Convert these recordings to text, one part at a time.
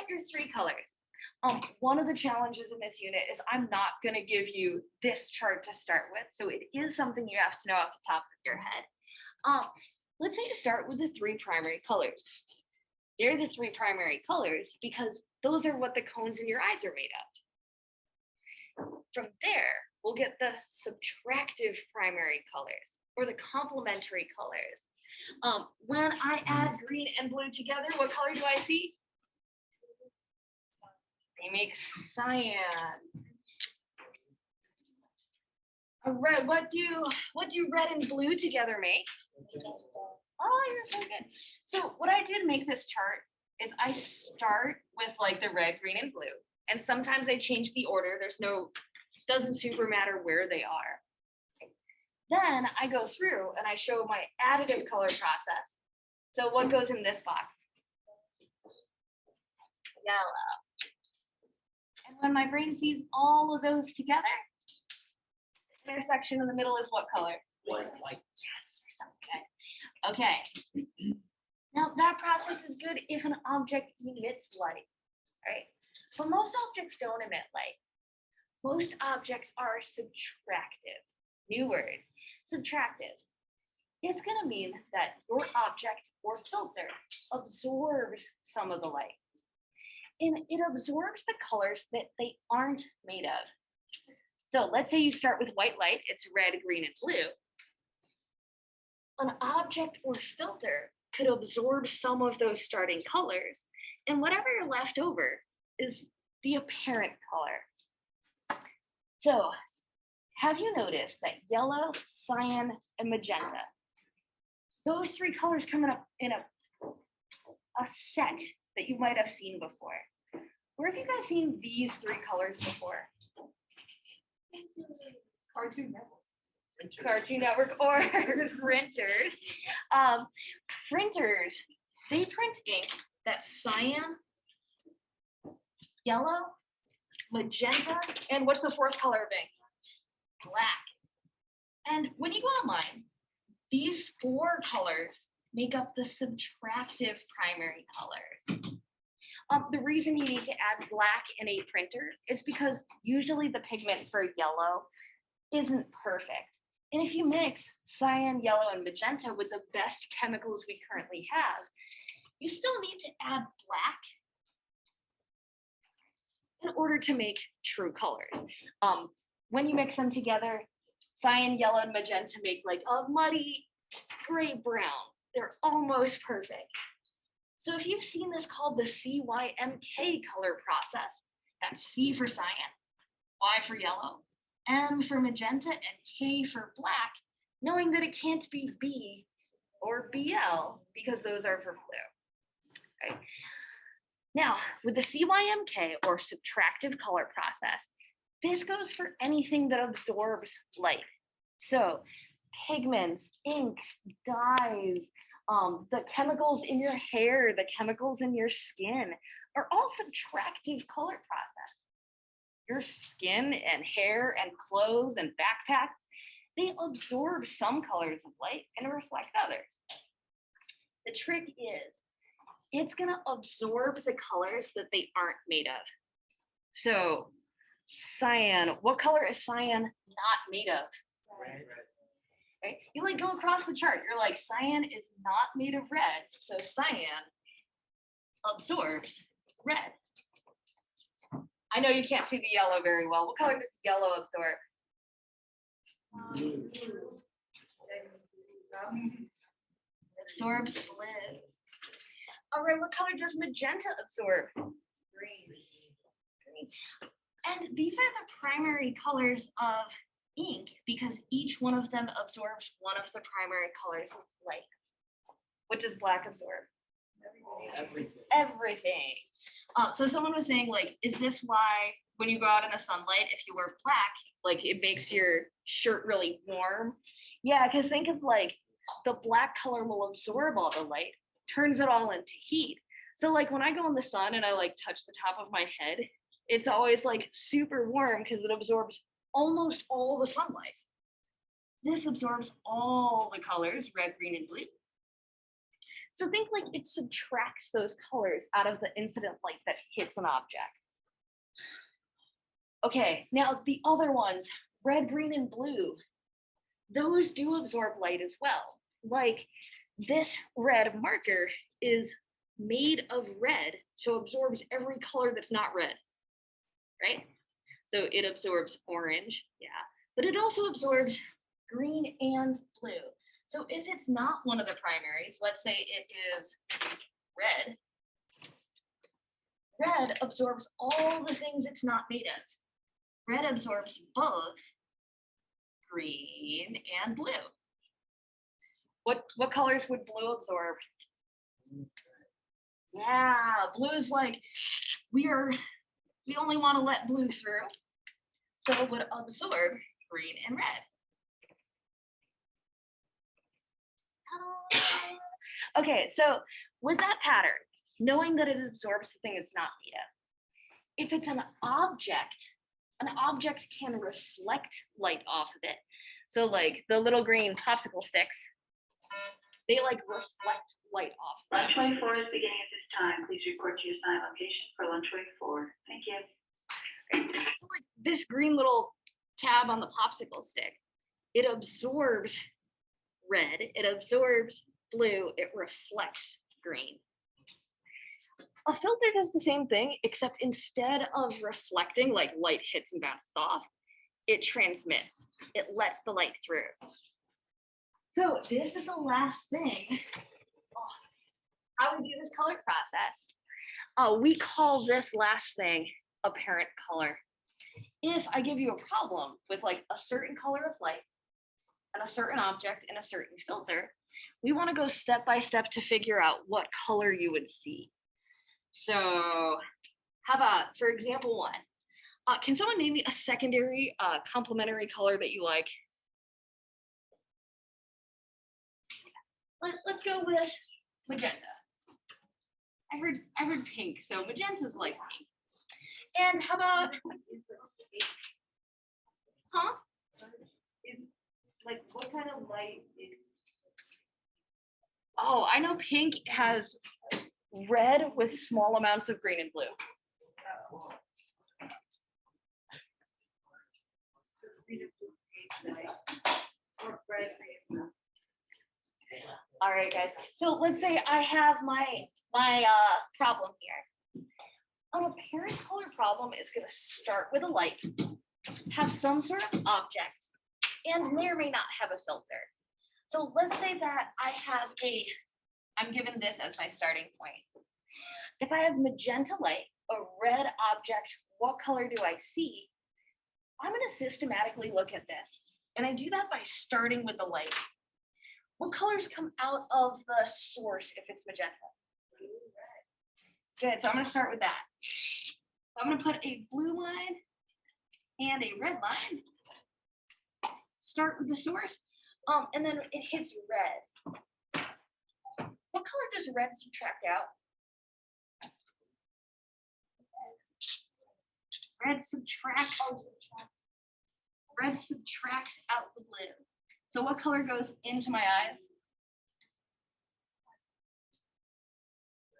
got your three colors. One of the challenges in this unit is I'm not going to give you this chart to start with, so it is something you have to know off the top of your head. Let's say you start with the three primary colors. They're the three primary colors because those are what the cones in your eyes are made of. From there, we'll get the subtractive primary colors or the complementary colors. When I add green and blue together, what color do I see? They make cyan. Red. What do red and blue together make? Oh, you're so good. So what I did to make this chart is I start with like the red, green, and blue. And sometimes I change the order. Doesn't super matter where they are. Then I go through and I show my additive color process. So what goes in this box? Yellow. And when my brain sees all of those together, the intersection in the middle is what color? White. Okay. Now that process is good if an object emits light, right? But most objects don't emit light. Most objects are subtractive. New word, subtractive. It's going to mean that your object or filter absorbs some of the light. And it absorbs the colors that they aren't made of. So let's say you start with white light, it's red, green, and blue. An object or filter could absorb some of those starting colors, and whatever you're left over is the apparent color. So have you noticed that yellow, cyan, and magenta, those three colors come in a set that you might have seen before? Where have you guys seen these three colors before? Cartoon Network. Cartoon Network or printers. Printers, they print ink that's cyan, yellow, magenta, and what's the fourth color of ink? Black. And when you go online, these four colors make up the subtractive primary colors. The reason you need to add black in a printer is because usually the pigment for yellow isn't perfect. And if you mix cyan, yellow, and magenta with the best chemicals we currently have, you still need to add black in order to make true colors. When you mix them together, cyan, yellow, and magenta make like a muddy gray brown. They're almost perfect. So if you've seen this called the CYMK color process, that's C for cyan, Y for yellow, M for magenta, and K for black, knowing that it can't be B or BL because those are for blue. Okay. Now, with the CYMK or subtractive color process, this goes for anything that absorbs light. So pigments, inks, dyes, the chemicals in your hair, the chemicals in your skin are all subtractive color process. Your skin and hair and clothes and backpacks, they absorb some colors of light and reflect others. The trick is, it's gonna absorb the colors that they aren't made of. So cyan, what color is cyan not made of? Red. Right? You like go across the chart, you're like, cyan is not made of red, so cyan absorbs red. I know you can't see the yellow very well. What color does yellow absorb? Blue. Absorbs blue. All right, what color does magenta absorb? Green. Green. And these are the primary colors of ink because each one of them absorbs one of the primary colors of light. What does black absorb? Everything. So someone was saying, like, is this why when you go out in the sunlight, if you wear black, like it makes your shirt really warm? Yeah, because think of like the black color will absorb all the light, turns it all into heat. So like when I go in the sun and I like touch the top of my head, it's always like super warm because it absorbs almost all the sunlight. This absorbs all the colors, red, green, and blue. So think like it subtracts those colors out of the incident light that hits an object. Okay, now the other ones, red, green, and blue, those do absorb light as well. Like this red marker is made of red, so absorbs every color that's not red, right? So it absorbs orange, yeah, but it also absorbs green and blue. So if it's not one of the primaries, let's say it is red, red absorbs all the things it's not made of. Red absorbs both green and blue. What colors would blue absorb? Yeah, blue is like, we only want to let blue through. So it would absorb green and red. Okay, so with that pattern, knowing that it absorbs the thing it's not made of, if it's an object can reflect light off of it. So like the little green popsicle sticks, they like reflect light off. Lunch wait 4 is beginning at this time. Please report to your assigned location for lunch wait 4. Thank you. So like this green little tab on the popsicle stick, it absorbs red, it absorbs blue, it reflects green. A filter does the same thing, except instead of reflecting, like light hits and bounces off, it transmits. It lets the light through. So this is the last thing. How we do this color process. We call this last thing apparent color. If I give you a problem with like a certain color of light and a certain object and a certain filter, we want to go step by step to figure out what color you would see. So how about, for example, one, can someone name me a secondary complementary color that you like? Let's go with magenta. I heard pink, so magenta's like pink. And how about, huh? Like, what kind of light is? Oh, I know pink has red with small amounts of green and blue. Or red, green. All right, guys. So let's say I have my problem here. An apparent color problem is going to start with a light, have some sort of object, and may or may not have a filter. So let's say that I'm given this as my starting point. If I have magenta light, a red object, what color do I see? I'm going to systematically look at this. And I do that by starting with the light. What colors come out of the source if it's magenta? Good, so I'm going to start with that. I'm going to put a blue line and a red line. Start with the source, and then it hits red. What color does red subtract out? Red subtracts out the blue. So what color goes into my eyes?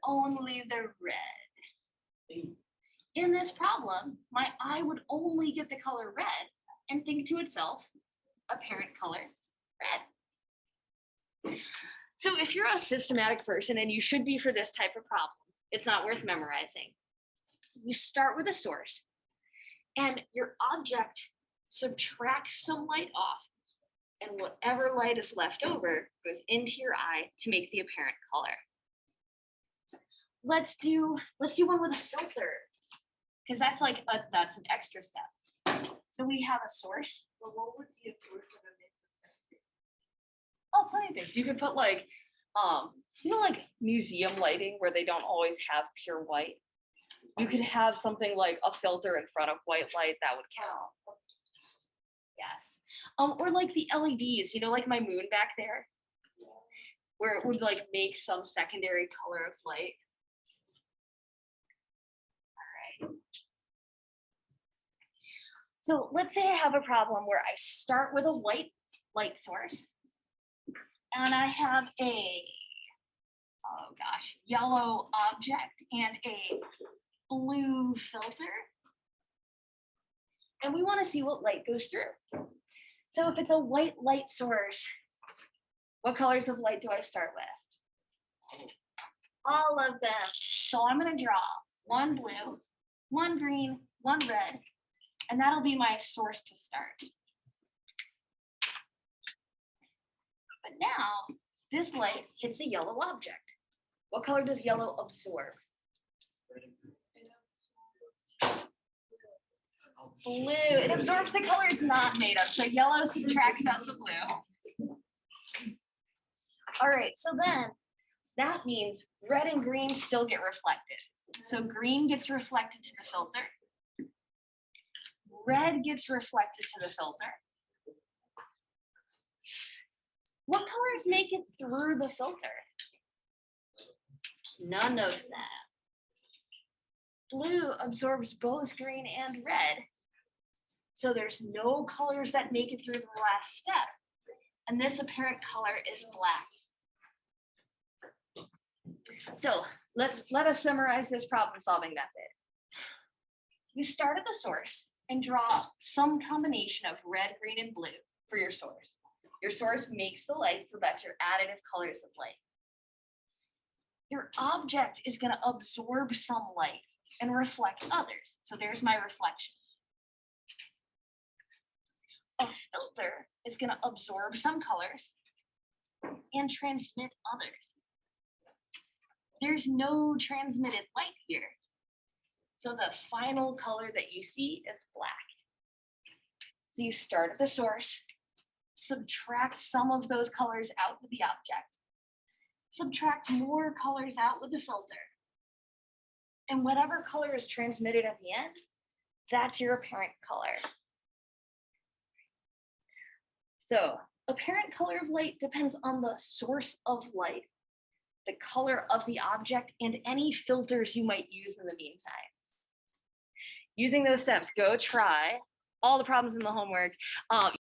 Only the red. In this problem, my eye would only get the color red and think to itself, apparent color, red. So if you're a systematic person, and you should be for this type of problem, it's not worth memorizing. You start with a source, and your object subtracts some light off, and whatever light is left over goes into your eye to make the apparent color. Let's do one with a filter, because that's an extra step. So we have a source. Well, what would be a source of a mix? Oh, plenty of things. You could put like, like museum lighting where they don't always have pure white. You could have something like a filter in front of white light that would count. Yes. Or like the LEDs, like my moon back there, where it would like make some secondary color of light. All right. So let's say I have a problem where I start with a white light source, and I have a oh gosh, yellow object and a blue filter. And we want to see what light goes through. So if it's a white light source, what colors of light do I start with? All of them. So I'm going to draw one blue, one green, one red, and that'll be my source to start. But now this light hits a yellow object. What color does yellow absorb? Blue. It absorbs the color it's not made of. So yellow subtracts out the blue. All right, so then that means red and green still get reflected. So green gets reflected to the filter. Red gets reflected to the filter. What colors make it through the filter? None of them. Blue absorbs both green and red. So there's no colors that make it through the last step. And this apparent color is black. So let us summarize this problem-solving method. You start at the source and draw some combination of red, green, and blue for your source. Your source makes the light, so that's your additive colors of light. Your object is going to absorb some light and reflect others. So there's my reflection. A filter is going to absorb some colors and transmit others. There's no transmitted light here. So the final color that you see is black. So you start at the source, subtract some of those colors out with the object, subtract more colors out with the filter, and whatever color is transmitted at the end, that's your apparent color. So apparent color of light depends on the source of light, the color of the object, and any filters you might use in the meantime. Using those steps, go try all the problems in the homework.